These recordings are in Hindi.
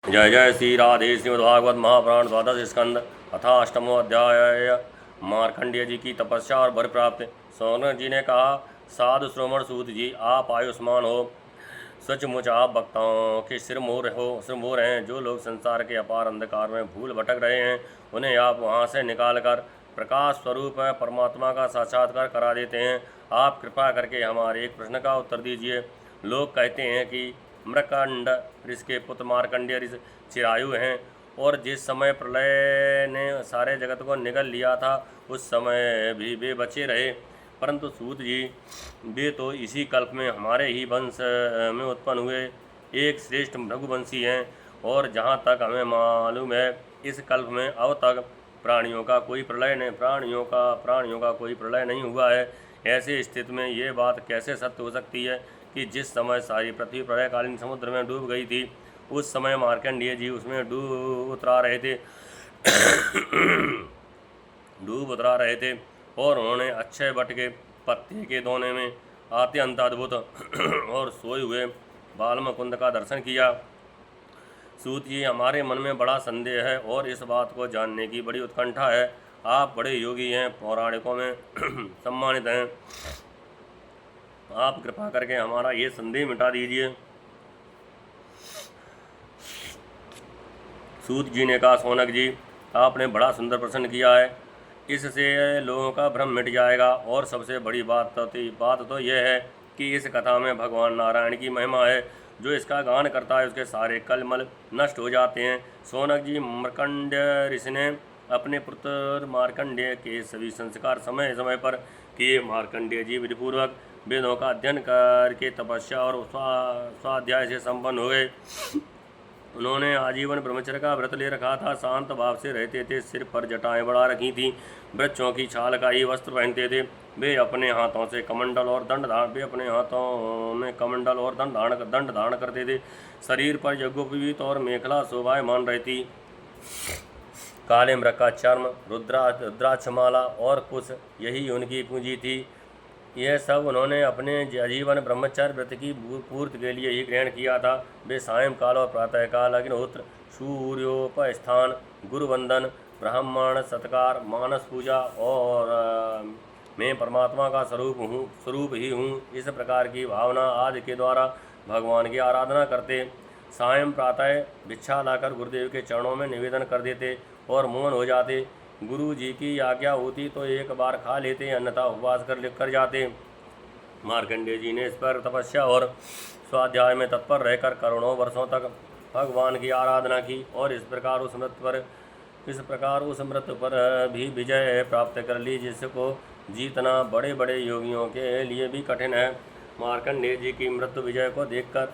जय जय श्री राधे। श्रीमद्भागवत महापुराण द्वादश स्कंद अथाष्टमो अध्याय। मार्कंडेय जी की तपस्या और वर प्राप्त। सौनक जी ने कहा, साधु श्रवण सूत जी, आप आयुष्मान हो। सचमुच आप भक्तों के सिरमौर हैं। जो लोग संसार के अपार अंधकार में भूल भटक रहे हैं, उन्हें आप वहाँ से निकाल कर प्रकाश स्वरूप परमात्मा का साक्षात्कार करा देते हैं। आप कृपा करके हमारे एक प्रश्न का उत्तर दीजिए। लोग कहते हैं कि मृकंड ऋषि के पुत्र मार्कंडेय ऋषि चिरायु हैं, और जिस समय प्रलय ने सारे जगत को निगल लिया था, उस समय भी वे बचे रहे। परंतु सूत जी, वे तो इसी कल्प में हमारे ही वंश में उत्पन्न हुए एक श्रेष्ठ रघुवंशी हैं, और जहाँ तक हमें मालूम है, इस कल्प में अब तक प्राणियों का कोई प्रलय नहीं हुआ है। ऐसे स्थिति में ये बात कैसे सत्य हो सकती है कि जिस समय सारी पृथ्वी प्रलयकालीन समुद्र में डूब गई थी, उस समय मार्कंडेय जी उसमें डूब उतरा रहे थे और उन्होंने अक्षय वट के पत्ते के दोने में अत्यंत अद्भुत और सोए हुए बालमुकुंद का दर्शन किया। सूत जी, हमारे मन में बड़ा संदेह है और इस बात को जानने की बड़ी उत्कंठा है। आप बड़े योगी हैं, पौराणिकों में सम्मानित हैं। आप कृपा करके हमारा ये संदेह मिटा दीजिए। सूत जी ने कहा, सौनक जी, आपने बड़ा सुंदर प्रश्न किया है। इससे लोगों का भ्रम मिट जाएगा, और सबसे बड़ी बात तो यह है कि इस कथा में भगवान नारायण की महिमा है। जो इसका गान करता है, उसके सारे कलमल नष्ट हो जाते हैं। सौनक जी, मार्कंडेय ऋषि ने अपने पुत्र मार्कंडेय के सभी संस्कार समय समय पर किए। मार्कंडेय जी विधिपूर्वक वेदों का अध्ययन करके तपस्या और स्वाध्याय से संपन्न हो गए। उन्होंने आजीवन ब्रह्मचर्य का व्रत ले रखा था, शांत भाव से रहते थे, सिर पर जटाएं बढ़ा रखी थीं, वृक्षों की छाल का ही वस्त्र पहनते थे। वे अपने हाथों में कमंडल और दंड धारण करते थे। शरीर पर यज्ञोपवीत और मेखला शोभायमान रहती। काले मृग का चर्म, रुद्राक्षमाला और कुश, यही उनकी पूंजी थी। यह सब उन्होंने अपने आजीवन ब्रह्मचर्य व्रत की पूर्ति के लिए ही ग्रहण किया था। वे सायंकाल और प्रातःकाल अग्निहोत्र, सूर्योपस्थान, गुरुवंदन, ब्राह्मण सत्कार, मानस पूजा और मैं परमात्मा का स्वरूप ही हूँ, इस प्रकार की भावना आदि के द्वारा भगवान की आराधना करते। सायं प्रातः भिक्षा लाकर गुरुदेव के चरणों में निवेदन कर देते और मौन हो जाते। गुरु जी की आज्ञा होती तो एक बार खा लेते, अन्यथा उपवास कर जाते। मार्कंडेय जी ने इस पर तपस्या और स्वाध्याय में तत्पर रहकर करोड़ों वर्षों तक भगवान की आराधना की, और इस प्रकार उस मृत्यु पर भी विजय प्राप्त कर ली, जिसको जीतना बड़े बड़े योगियों के लिए भी कठिन है। मार्कंडेय जी की मृत्यु विजय को देखकर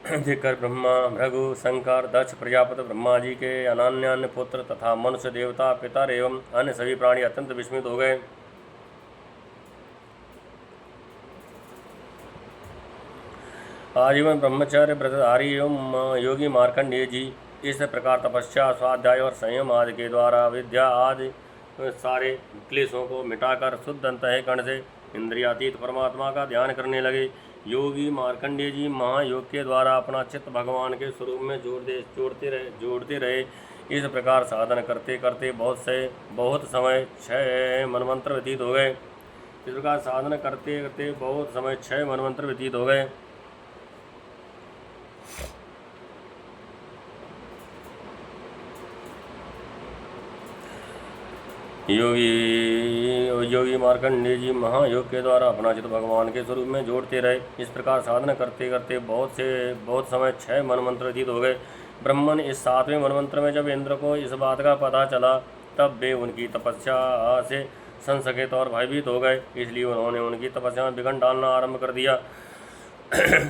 ब्रह्मा, भृगु, शंकर, दक्ष प्रजापति, ब्रह्मा जी के अन्य पुत्र तथा मनुष्य, देवता, पितर एवं अन्य सभी प्राणी अत्यंत विस्मित हो गए। आजीवन ब्रह्मचर्य व्रतधारी एवं योगी मार्कंडेय जी इस प्रकार तपस्या, स्वाध्याय और संयम आदि के द्वारा विद्या आदि सारे क्लेशों को मिटाकर शुद्ध अंतःकरण से इंद्रियातीत परमात्मा का ध्यान करने लगे। योगी मार्कंडेय जी महायोग के द्वारा अपना चित्त भगवान के स्वरूप में जोड़ते रहे। इस प्रकार साधन करते करते बहुत समय 6 मनवंतर व्यतीत हो गए। इस प्रकार साधन करते करते बहुत समय 6 मनवंतर व्यतीत हो गए। योगी मार्कंडेय जी महायोग के द्वारा अपना चित्त भगवान के स्वरूप में जोड़ते रहे। इस प्रकार साधना करते करते बहुत समय 6 मनवंतर व्यतीत हो गए। ब्रह्मन इस 7वें मनवंतर में जब इंद्र को इस बात का पता चला, तब वे उनकी तपस्या से संसकित और भयभीत हो गए। इसलिए उन्होंने उनकी तपस्या में विघ्न डालना आरंभ कर दिया।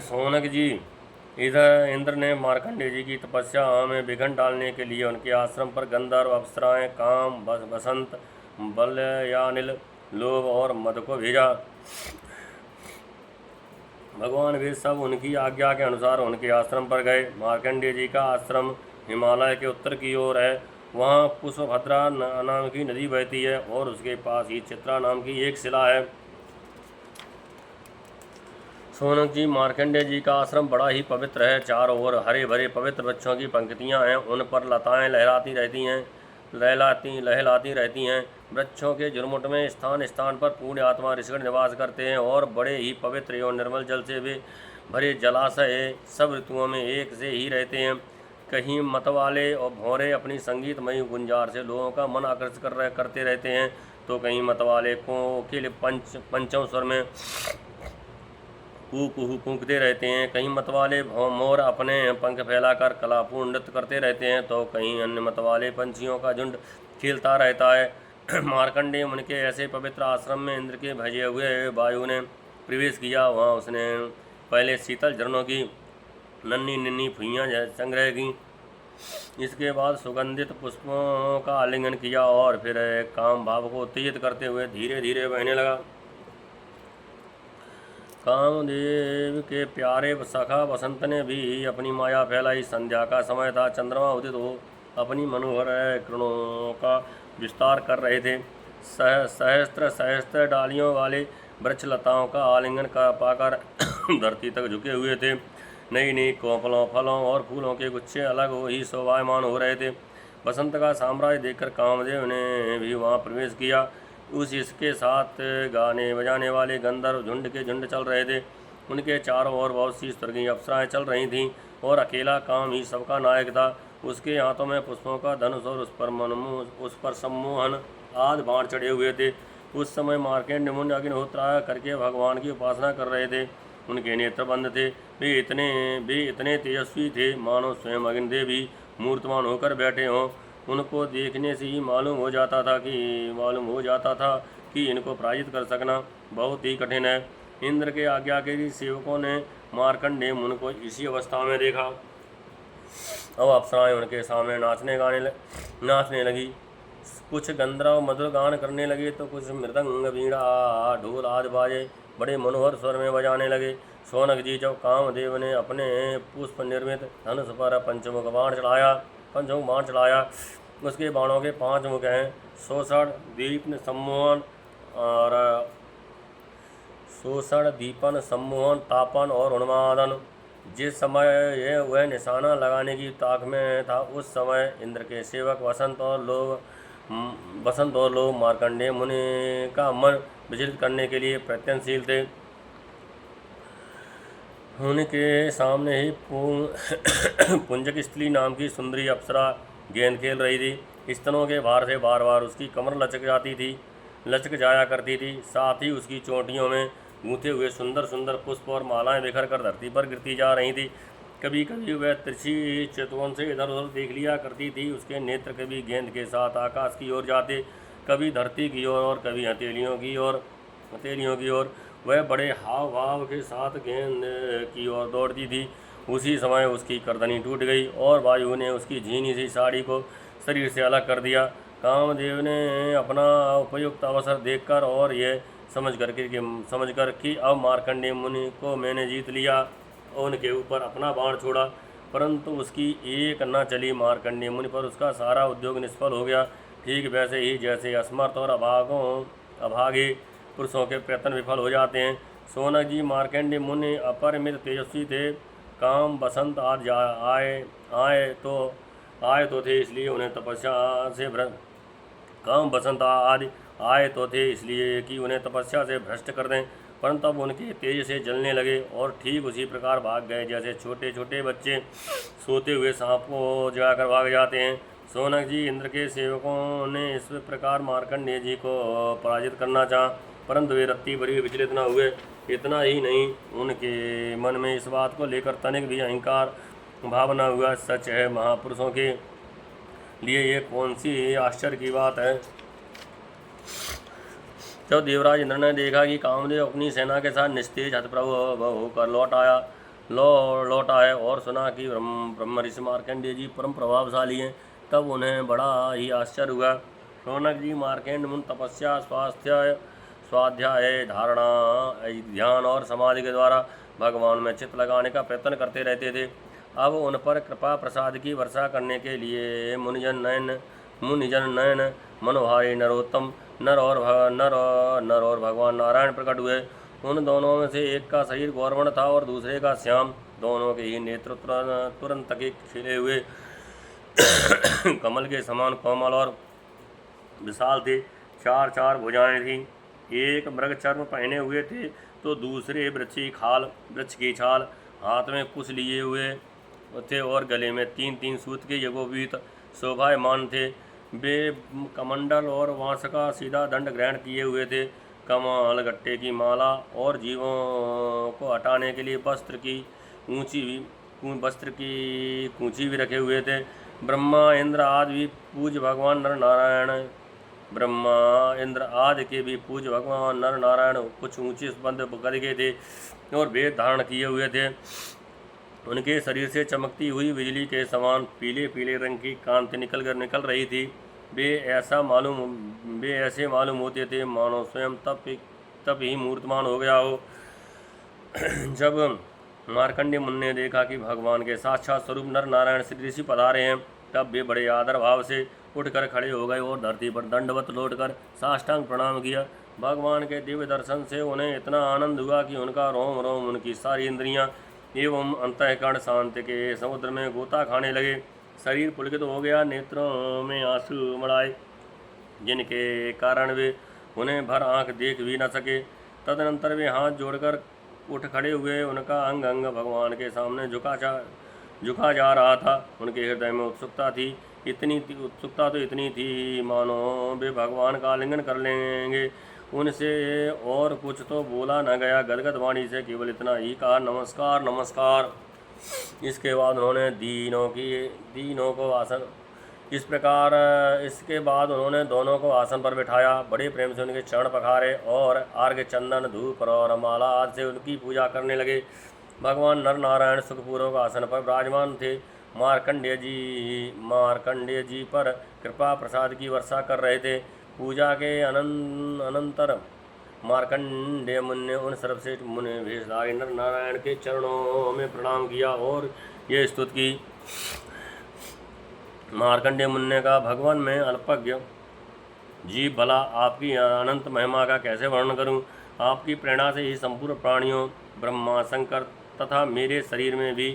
सौनक जी, इधर इंद्र ने मार्कंडेय जी की तपस्या में विघ्न डालने के लिए उनके आश्रम पर गंधर्व, अप्सराएं, काम, बसंत, बलयानिल, लोभ और मद को भेजा। भगवान वे सब उनकी आज्ञा के अनुसार उनके आश्रम पर गए। मार्कंडेय जी का आश्रम हिमालय के उत्तर की ओर है। वहाँ पुष्पभद्रा नाम की नदी बहती है, और उसके पास ही चित्रा नाम की एक शिला है। सोनक जी, मार्कंडेय जी का आश्रम बड़ा ही पवित्र है। चारों ओर हरे भरे पवित्र वृक्षों की पंक्तियां हैं, उन पर लताएं लहराती रहती हैं। वृक्षों के झुरमुट में स्थान स्थान पर पुण्य आत्मा ऋषिगण निवास करते हैं और बड़े ही पवित्र एवं निर्मल जल से वे भरे जलाशय सब ऋतुओं में एक से ही रहते हैं। कहीं मतवाले और भौरे अपनी संगीतमयी गुंजार से लोगों का मन आकर्षित करते रहते हैं, तो कहीं मतवाले कोकिल पंचम स्वर में कुहू कूकते रहते हैं। कहीं मतवाले मोर अपने पंख फैलाकर कलापूर्ण नृत्य करते रहते हैं, तो कहीं अन्य मतवाले पंछियों का झुंड खेलता रहता है। मार्कंडेय मुनि के ऐसे पवित्र आश्रम में इंद्र के भेजे हुए वायु ने प्रवेश किया। वहाँ उसने पहले शीतल झरनों की नन्ही नन्ही फुइयाँ संग्रह की, इसके बाद सुगंधित पुष्पों का आलिंगन किया और फिर काम भाव को उत्तेजित करते हुए धीरे धीरे बहने लगा। कामदेव के प्यारे सखा बसंत ने भी अपनी माया फैलाई। संध्या का समय था, चंद्रमा उदित हो अपनी मनोहर किरणों का विस्तार कर रहे थे। सहस्त्र सहस्त्र डालियों वाले वृक्ष लताओं का आलिंगन का पाकर धरती तक झुके हुए थे। नई नई कोपलों, फलों और फूलों के गुच्छे अलग हो ही शोभायमान हो रहे थे। बसंत का साम्राज्य देखकर कामदेव ने भी वहाँ प्रवेश किया। उस इसके साथ गाने बजाने वाले गंधर्व झुंड के झुंड चल रहे थे। उनके चारों ओर बहुत सी स्वर्गीय अप्सराएं चल रही थीं और अकेला काम ही सबका नायक था। उसके हाथों में पुष्पों का धनुष और उस पर सम्मोहन आदि बाण चढ़े हुए थे। उस समय मार्कंडेय मुनि अग्निहोत्र करके भगवान की उपासना कर रहे थे। उनके नेत्र बंद थे। वे इतने तेजस्वी थे मानो स्वयं अग्निदेव ही मूर्तमान होकर बैठे हों। उनको देखने से ही मालूम हो जाता था कि इनको पराजित कर सकना बहुत ही कठिन है। इंद्र के आज्ञा के सेवकों ने मार्कंडेय मुनि को इसी अवस्था में देखा। अब अप्सराएं उनके सामने नाचने लगी। कुछ गंधर्व मधुर गान करने लगे, तो कुछ मृदंग, वीणा, ढोल आदि बाजे बड़े मनोहर स्वर में बजाने लगे। सोनक जी, जब कामदेव ने अपने पुष्प निर्मित धनुष पर पंचमुख बाण चढ़ाया, उसके बाणों के 5 मुख हैं: शोषण, दीपन, सम्मोहन, तापन और उन्मादन। जिस समय वह निशाना लगाने की ताक में था, उस समय इंद्र के सेवक बसंत और लोग मार्कंडेय मुनि का मन विचलित करने के लिए प्रयत्नशील थे। उनके सामने ही पुंजक स्त्री नाम की सुंदरी अप्सरा गेंद खेल रही थी। स्तनों के भार से बार बार उसकी कमर लचक जाया करती थी। साथ ही उसकी चोटियों में गूंथे हुए सुंदर सुंदर पुष्प और मालाएं बिखर कर धरती पर गिरती जा रही थी। कभी कभी वह तिरछी चितवन से इधर उधर देख लिया करती थी। उसके नेत्र कभी गेंद के साथ आकाश की ओर जाते, कभी धरती की ओर और कभी हथेलियों की ओर। वह बड़े हाव भाव के साथ गेंद की ओर दौड़ती थी। उसी समय उसकी करदनी टूट गई और वायु ने उसकी झीनी सी साड़ी को शरीर से अलग कर दिया। कामदेव ने अपना उपयुक्त अवसर देखकर और यह समझकर कि अब मार्कंडेय मुनि को मैंने जीत लिया, उनके ऊपर अपना बाण छोड़ा, परंतु उसकी एक न चली। मार्कंडेय मुनि पर उसका सारा उद्योग निष्फल हो गया। ठीक वैसे ही जैसे असमर्थ और अभागे पुरुषों के प्रयत्न विफल हो जाते हैं। सोनक जी, मार्कंडेय मुनि अपरिमित तेजस्वी थे। काम बसंत आदि आए तो थे, इसलिए उन्हें तपस्या से भ्रष्ट कर दें, परंतु अब उनके तेज से जलने लगे और ठीक उसी प्रकार भाग गए जैसे छोटे छोटे बच्चे सोते हुए सांप को जगाकर भाग जाते हैं। सोनक जी, इंद्र के सेवकों ने इस प्रकार मार्कंडेय जी को पराजित करना चाहा, परंतु वे रत्ती भरी विचलित न हुए। इतना ही नहीं, उनके मन में इस बात को लेकर तनिक भी अहंकार भावना हुआ। सच है, महापुरुषों के लिए ये कौन सी आश्चर्य की बात है। जब देवराज इंद्र ने देखा कि कामदेव अपनी सेना के साथ निस्तेज हतप्रभ होकर लौट आए और सुना कि ब्रह्म ऋषि मार्कंडेय जी परम प्रभावशाली हैं, तब उन्हें बड़ा ही आश्चर्य हुआ। शौनक जी, मार्कंडेय मुनि तपस्या, स्वाध्याय, धारणा, ध्यान और समाधि के द्वारा भगवान में चित्त लगाने का प्रयत्न करते रहते थे। अब उन पर कृपा प्रसाद की वर्षा करने के लिए मुनिजन नयन मनोहारी नरोत्तम नर और भगवान नारायण प्रकट हुए। उन दोनों में से एक का शरीर गौरवर्ण था और दूसरे का श्याम। दोनों के ही नेत्र तुरंत के खिले हुए कमल के समान कोमल और विशाल थे। चार चार भुजाएं थीं। एक मृग चर्म पहने हुए थे तो दूसरे वृक्ष की छाल हाथ में कुश लिए हुए थे और गले में 3-3 सूत के यज्ञोपवीत शोभायमान थे। वे कमंडल और वांस का सीधा दंड ग्रहण किए हुए थे। कमल गट्टे की माला और जीवों को हटाने के लिए वस्त्र की कूंची भी रखे हुए थे। ब्रह्मा इंद्र आदि भी पूज्य भगवान नर नारायण ब्रह्मा इंद्र आदि के भी पूज्य भगवान नर नारायण कुछ ऊंचे बंद गदगे थे और वेद धारण किए हुए थे। उनके शरीर से चमकती हुई बिजली के समान पीले पीले रंग की कांति निकल रही थी। वे ऐसे मालूम होते थे मानो स्वयं तब ही मूर्तमान हो गया हो। जब मार्कंडेय मुनि ने देखा कि भगवान के साक्षात स्वरूप नर नारायण श्री ऋषि पधारे हैं, तब वे बड़े आदर भाव से उठकर खड़े हो गए और धरती पर दंडवत लौटकर साष्टांग प्रणाम किया। भगवान के दिव्य दर्शन से उन्हें इतना आनंद हुआ कि उनका रोम रोम, उनकी सारी इंद्रियां एवं अंतःकरण शांति के समुद्र में गोता खाने लगे। शरीर पुलकित हो गया, नेत्रों में आंसू मड़ाए, जिनके कारण वे उन्हें भर आंख देख भी न सके। तदनंतर वे हाथ जोड़कर उठ खड़े हुए। उनका अंग अंग भगवान के सामने झुका जा रहा था। उनके हृदय में उत्सुकता तो इतनी थी मानो वे भगवान का आलिंगन कर लेंगे। उनसे और कुछ तो बोला न गया, गदगद वाणी से केवल इतना ही कहा, नमस्कार नमस्कार। इसके बाद उन्होंने इसके बाद उन्होंने दोनों को आसन पर बिठाया, बड़े प्रेम से उनके चरण पखारे और अर्घ्य, चंदन, धूप और माला आदि से उनकी पूजा करने लगे। भगवान नर नारायण सुखपूर्वक आसन पर विराजमान थे। मार्कंडेय जी पर कृपा प्रसाद की वर्षा कर रहे थे। पूजा के अनंतर मार्कंडेय मुनि ने उन सर्वश्रेष्ठ मुनि भेषधारी नर नारायण के चरणों में प्रणाम किया और ये स्तुति की। मार्कंडेय मुनि ने कहा, भगवान मैं अल्पज्ञ जीव भला आपकी अनंत महिमा का कैसे वर्णन करूं। आपकी प्रेरणा से ही संपूर्ण प्राणियों, ब्रह्मा, शंकर तथा मेरे शरीर में भी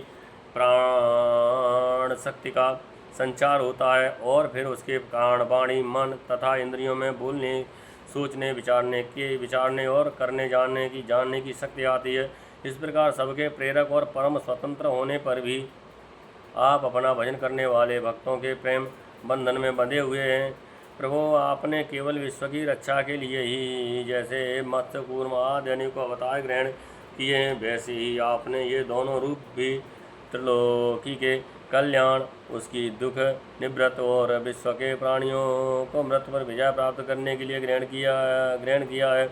प्राण शक्ति का संचार होता है और फिर उसके कारण वाणी, मन तथा इंद्रियों में बोलने, सोचने, विचारने और करने जानने की शक्ति आती है। इस प्रकार सबके प्रेरक और परम स्वतंत्र होने पर भी आप अपना भजन करने वाले भक्तों के प्रेम बंधन में बंधे हुए हैं। प्रभु, आपने केवल विश्व की रक्षा के लिए ही जैसे मत्स्य, कूर्म आदि अनेकों अवतार ग्रहण किए हैं, वैसे ही आपने ये दोनों रूप भी त्रिलोकी के कल्याण, उसकी दुख निवृत्त और विश्व के प्राणियों को मृत्यु पर विजय प्राप्त करने के लिए ग्रहण किया है।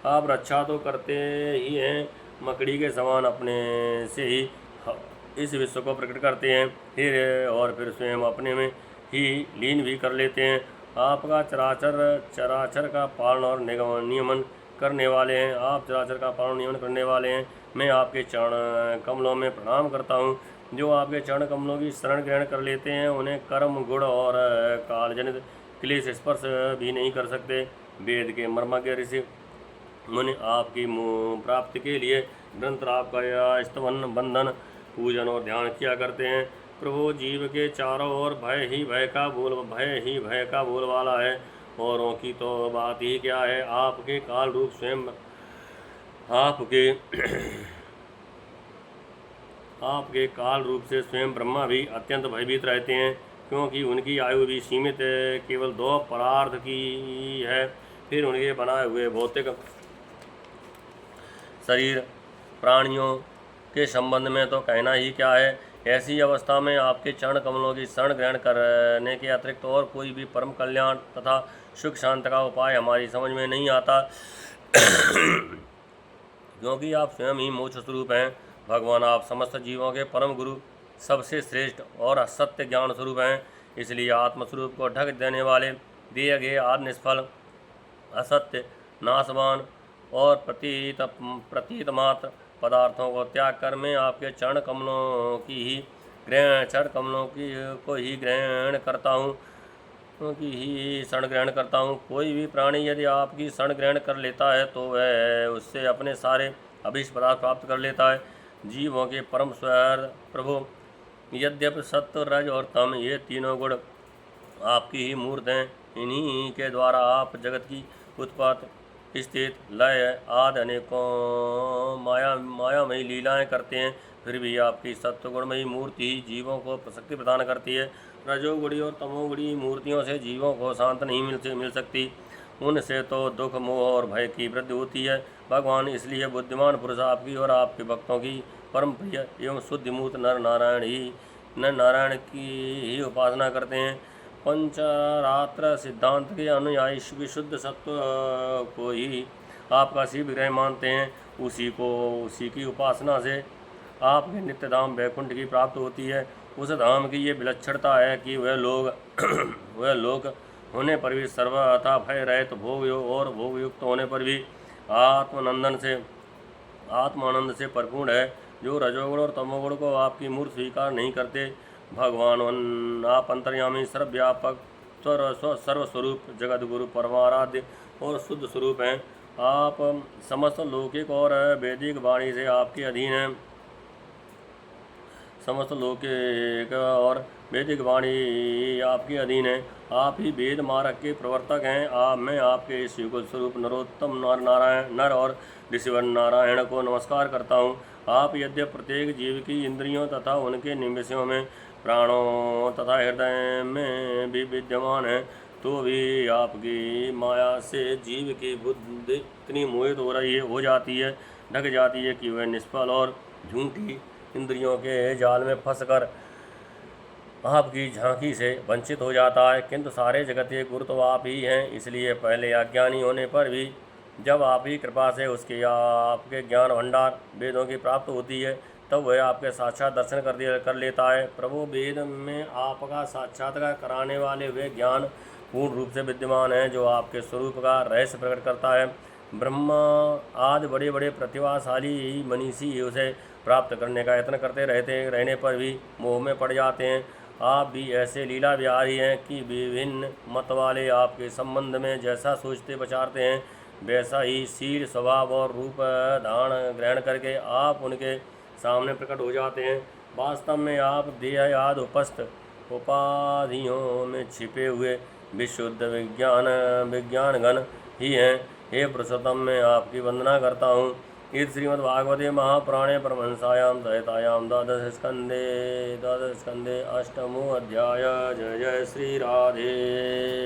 आप रक्षा तो करते ही हैं, मकड़ी के समान अपने से ही इस विश्व को प्रकट करते हैं, फिर स्वयं अपने में ही लीन भी कर लेते हैं। आपका चराचर का पालन और नियमन करने वाले हैं। आप चराचर का पालन नियमन करने वाले हैं। मैं आपके चरण कमलों में प्रणाम करता हूँ। जो आपके चरण कमलों की शरण ग्रहण कर लेते हैं, उन्हें कर्म, गुण और कालजनित क्लेश स्पर्श भी नहीं कर सकते। वेद के मर्मज्ञ ऋषि मुनि आपकी प्राप्ति के लिए निरंतर आपका यह स्तवन, बंधन, पूजन और ध्यान किया करते हैं। प्रभु, जीव के चारों ओर भय ही भय का बोलबाला है। औरों की तो बात ही क्या है। आपके काल रूप से स्वयं ब्रह्मा भी अत्यंत भयभीत रहते हैं, क्योंकि उनकी आयु भी सीमित केवल 2 परार्थ की है। फिर उनके बनाए हुए भौतिक शरीर प्राणियों के संबंध में तो कहना ही क्या है। ऐसी अवस्था में आपके चरण कमलों की शरण ग्रहण करने के अतिरिक्त और कोई भी परम कल्याण तथा सुख शांति का उपाय हमारी समझ में नहीं आता, क्योंकि आप स्वयं ही मोक्ष स्वरूप हैं। भगवान, आप समस्त जीवों के परम गुरु, सबसे श्रेष्ठ और सत्य ज्ञान स्वरूप हैं। इसलिए आत्मस्वरूप को ढक देने वाले, दिए गए आदि निष्फल, असत्य, नाशवान और प्रतीत मात्र पदार्थों को त्याग कर मैं आपके चरण कमलों को ही ग्रहण करता हूँ। की ही शरण ग्रहण करता हूँ। कोई भी प्राणी यदि आपकी शरण ग्रहण कर लेता है तो वह उससे अपने सारे अभीष्ट पदार्थ प्राप्त कर लेता है। जीवों के परम स्वर प्रभु, यद्यपि सत्व, रज और तम ये तीनों गुण आपकी ही मूर्त हैं, इन्हीं के द्वारा आप जगत की उत्पत्ति, स्थित, लय आदि अनेकों मायामयी लीलाएं करते हैं, फिर भी आपकी सत्वगुणमयी मूर्ति ही जीवों को शक्ति प्रदान करती है। रजोगुणी और तमोगुणी मूर्तियों से जीवों को शांत नहीं मिल सकती, उनसे तो दुख, मोह और भय की वृद्धि होती है। भगवान, इसलिए बुद्धिमान पुरुष आपकी और आपके भक्तों की परम प्रिय एवं शुद्धिमूत नर नारायण की ही उपासना करते हैं। पंचरात्र सिद्धांत के अनुयायी विशुद्ध सत्व को ही आपका शिव विग्रह मानते हैं। उसी की उपासना से आपके नित्य धाम वैकुंठ की प्राप्त होती है। उस धाम की ये विलक्षणता है कि वह लोग होने पर भी सर्वथा भय रहित भोग युक्त होने पर भी आत्मानंद से परिपूर्ण है, जो रजोगुण और तमोगुण को आपकी मूर्त स्वीकार नहीं करते। भगवान, आप अंतर्यामी, सर्वव्यापक, सर्वस्वरूप, जगत गुरु, परमाराध्य और शुद्ध स्वरूप हैं। आप समस्त लौकिक और वैदिक वाणी से आपके अधीन हैं। समस्त लौकिक और वैदिक वाणी आपके अधीन है। आप ही वेद मार्ग के प्रवर्तक हैं। मैं आपके इस युगल स्वरूप नरोत्तम नर और ऋषिवर नारायण को नमस्कार करता हूँ। आप यद्यपि प्रत्येक जीव की इंद्रियों तथा उनके निमिषों में, प्राणों तथा हृदय में भी विद्यमान हैं, तो भी आपकी माया से जीव की बुद्धि इतनी मोहित हो जाती है, ढक जाती है कि वह निष्फल और झूठी इंद्रियों के जाल में फंसकर आपकी झांकी से वंचित हो जाता है। किंतु सारे जगत के गुरु तो आप ही हैं, इसलिए पहले अज्ञानी होने पर भी जब आप ही कृपा से उसके आपके ज्ञान भंडार वेदों की प्राप्त होती है, तब वह आपके साक्षात दर्शन कर लेता है। प्रभु, वेद में आपका साक्षात्कार कराने वाले वे ज्ञान पूर्ण रूप से विद्यमान हैं, जो आपके स्वरूप का रहस्य प्रकट करता है। ब्रह्मा आदि बड़े बड़े प्रतिभाशाली मनीषी उसे प्राप्त करने का यत्न करते रहने पर भी मोह में पड़ जाते हैं। आप भी ऐसे लीला विहारी हैं कि विभिन्न मत वाले आपके संबंध में जैसा सोचते विचारते हैं, वैसा ही शील, स्वभाव और रूप धारण ग्रहण करके आप उनके सामने प्रकट हो जाते हैं। वास्तव में आप देहाद उपस्थ उपाधियों में छिपे हुए विशुद्ध विज्ञान घन ही हैं। हे पुरुषोत्तम, मैं आपकी वंदना करता हूँ। इस श्रीमद्भागवते महापुराणे परमहंसायां संहितायां द्वादश स्कंदे अष्टमो अध्याय। जय जय श्री राधे।